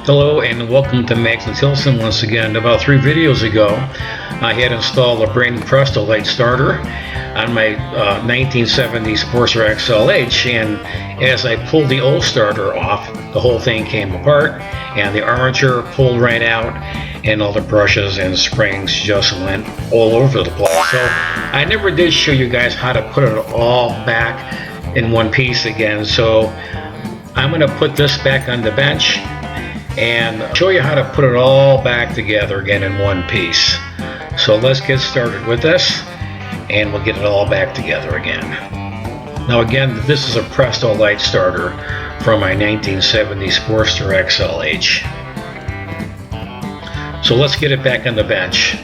Hello and welcome to Max and Tilson once again. About 3 videos ago, I had installed a brand new PRESTOLITE starter on my 1970 Sportster XLH, and as I pulled the old starter off, the whole thing came apart and the armature pulled right out and all the brushes and springs just went all over the place. So I never did show you guys how to put it all back in one piece again, so I'm going to put this back on the bench and show you how to put it all back together again in one piece. So let's get started with this and we'll get it all back together again. Now again, this is a PRESTOLITE starter from my 1970 Sportster XLH. So let's get it back on the bench.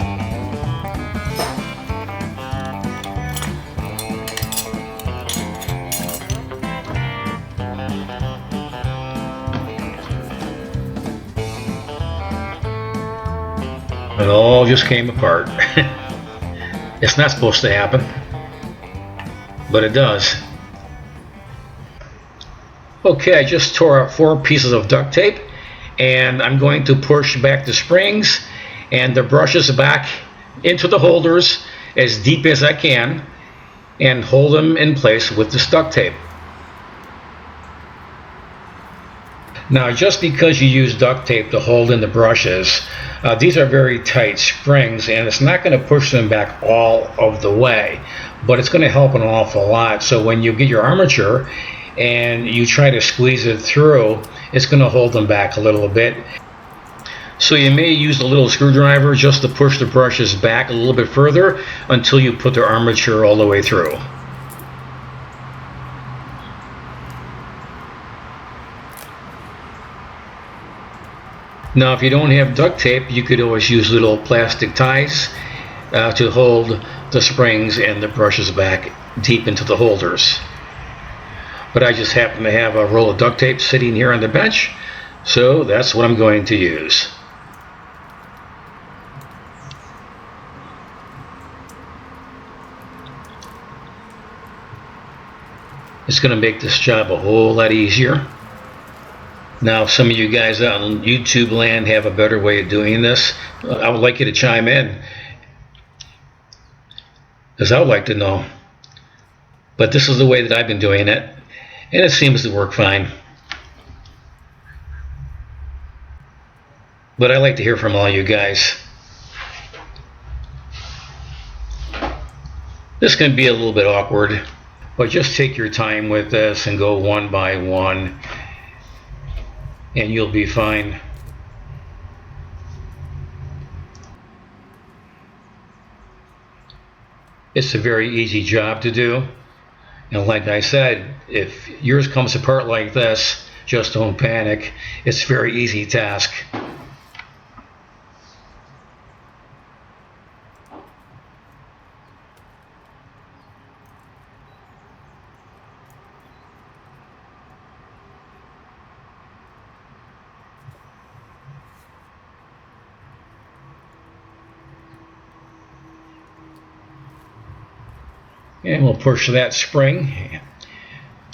It all just came apart. It's not supposed to happen, but it does. Okay, I just tore out 4 pieces of duct tape, and I'm going to push back the springs and the brushes back into the holders as deep as I can and hold them in place with this duct tape. Now, just because you use duct tape to hold in the brushes, these are very tight springs and it's not going to push them back all of the way, but it's going to help an awful lot. So when you get your armature and you try to squeeze it through, it's going to hold them back a little bit. So you may use a little screwdriver just to push the brushes back a little bit further until you put the armature all the way through. Now, if you don't have duct tape, you could always use little plastic ties to hold the springs and the brushes back deep into the holders. But I just happen to have a roll of duct tape sitting here on the bench, so that's what I'm going to use. It's going to make this job a whole lot easier. Now, if some of you guys out on YouTube land have a better way of doing this, I would like you to chime in, because I would like to know. But this is the way that I've been doing it, and it seems to work fine. But I like to hear from all you guys. This can be a little bit awkward, but just take your time with this and go one by one, and you'll be fine. It's a very easy job to do, and like I said, if yours comes apart like this, just don't panic. It's a very easy task. And we'll push that spring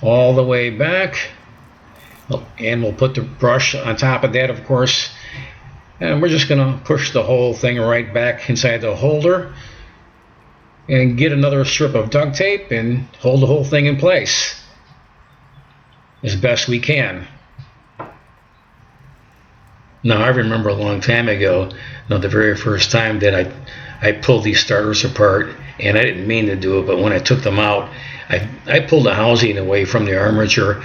all the way back, and we'll put the brush on top of that, of course, and we're just going to push the whole thing right back inside the holder and get another strip of duct tape and hold the whole thing in place as best we can. Now, I remember a long time ago, the very first time that I pulled these starters apart, and I didn't mean to do it, but when I took them out, I pulled the housing away from the armature,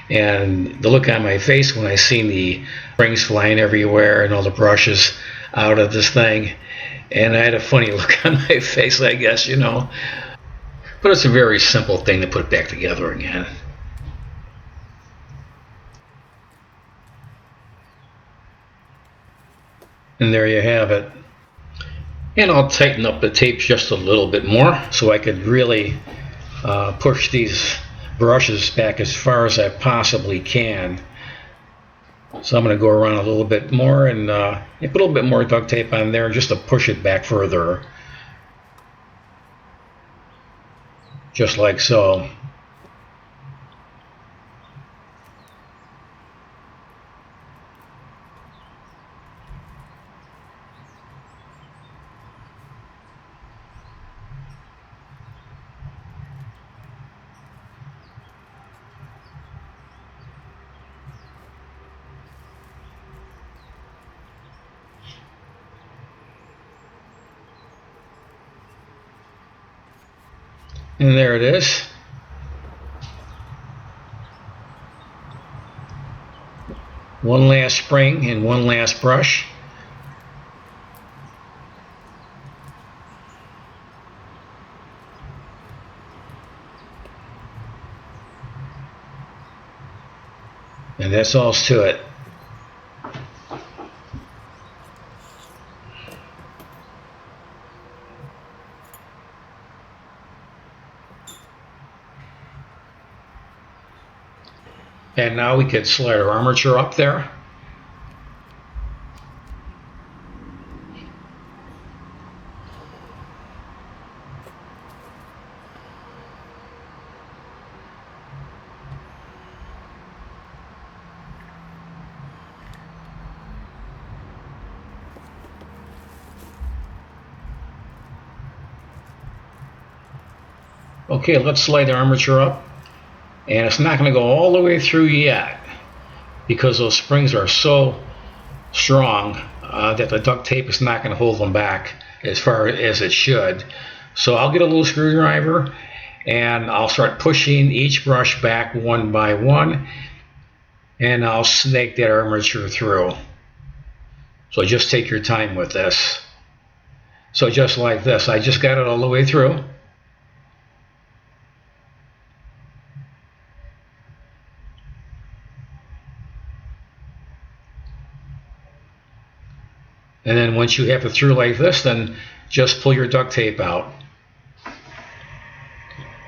and the look on my face when I seen the springs flying everywhere and all the brushes out of this thing, and I had a funny look on my face, I guess, But it's a very simple thing to put back together again. And there you have it. And I'll tighten up the tape just a little bit more so I could really push these brushes back as far as I possibly can. So I'm going to go around a little bit more and put a little bit more duct tape on there just to push it back further. Just like so. And there it is. One last spring and one last brush. And that's all to it. And now we could slide our armature up there. Okay, let's slide the armature up. And it's not going to go all the way through yet because those springs are so strong that the duct tape is not going to hold them back as far as it should. So I'll get a little screwdriver and I'll start pushing each brush back one by one, and I'll snake that armature through. So just take your time with this. So just like this, I just got it all the way through. And then once you have it through like this, then just pull your duct tape out.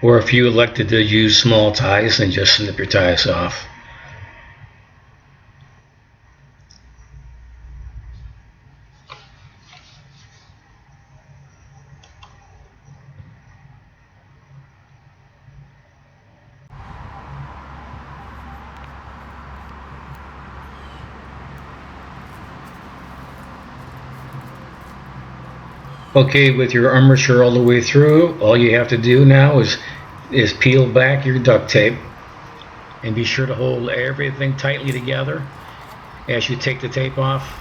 Or if you elected to use small ties, then just snip your ties off. Okay, with your armature all the way through, all you have to do now is peel back your duct tape and be sure to hold everything tightly together as you take the tape off.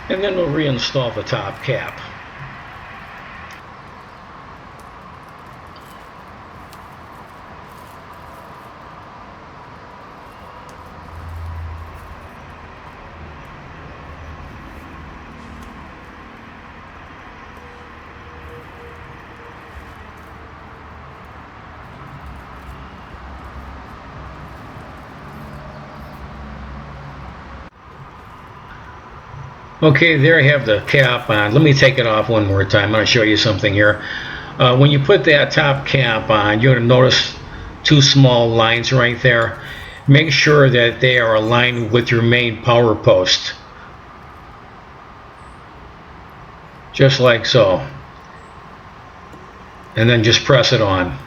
And then we'll reinstall the top cap. Okay, there I have the cap on. Let me take it off one more time. I'm going to show you something here. When you put that top cap on, you're going to notice two small lines right there. Make sure that they are aligned with your main power post. Just like so. And then just press it on.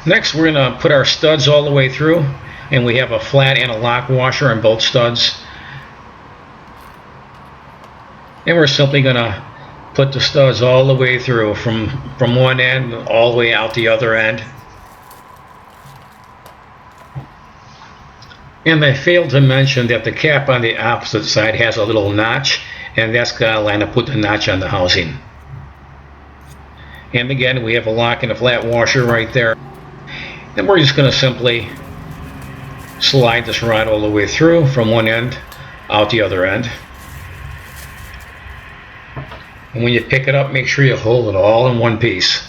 Next, we're going to put our studs all the way through. And we have a flat and a lock washer on both studs. And we're simply going to put the studs all the way through from one end all the way out the other end. And I failed to mention that the cap on the opposite side has a little notch, and that's going to line up with the notch on the housing. And again, we have a lock and a flat washer right there. And we're just going to simply slide this rod all the way through from one end out the other end. And when you pick it up, make sure you hold it all in one piece.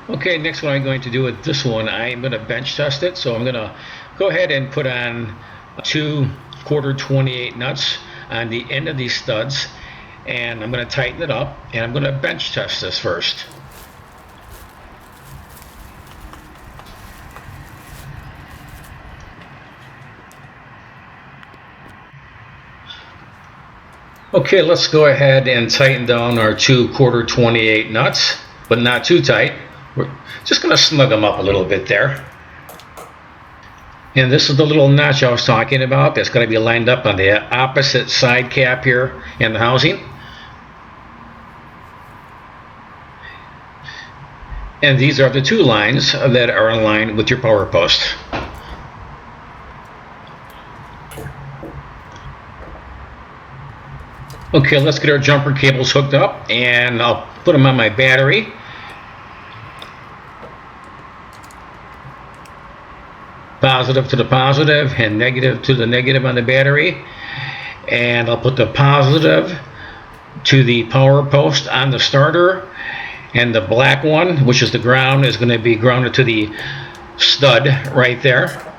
Okay, next what I'm going to do with this one, I'm going to bench test it. So I'm going to go ahead and put on 2 1/4-28 nuts on the end of these studs. And I'm going to tighten it up, and I'm going to bench test this first. Okay, let's go ahead and tighten down our 2 1/4-28 nuts, but not too tight. We're just going to snug them up a little bit there. And this is the little notch I was talking about that's going to be lined up on the opposite side cap here in the housing. And these are the two lines that are aligned with your power post. Okay, let's get our jumper cables hooked up, and I'll put them on my battery. Positive to the positive and negative to the negative on the battery. And I'll put the positive to the power post on the starter, and the black one, which is the ground, is going to be grounded to the stud right there.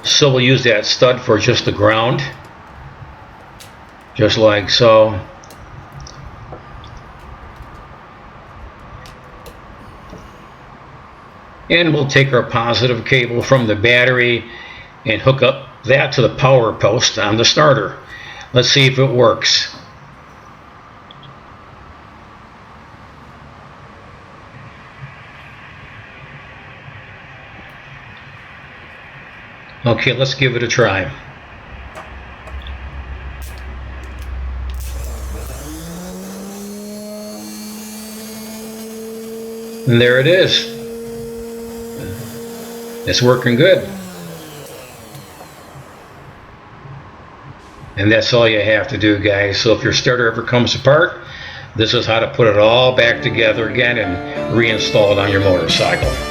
So we'll use that stud for just the ground, just like so. And we'll take our positive cable from the battery and hook up that to the power post on the starter. Let's see if it works. Okay, let's give it a try. And there it is. It's working good. And that's all you have to do, guys. So if your starter ever comes apart, this is how to put it all back together again and reinstall it on your motorcycle.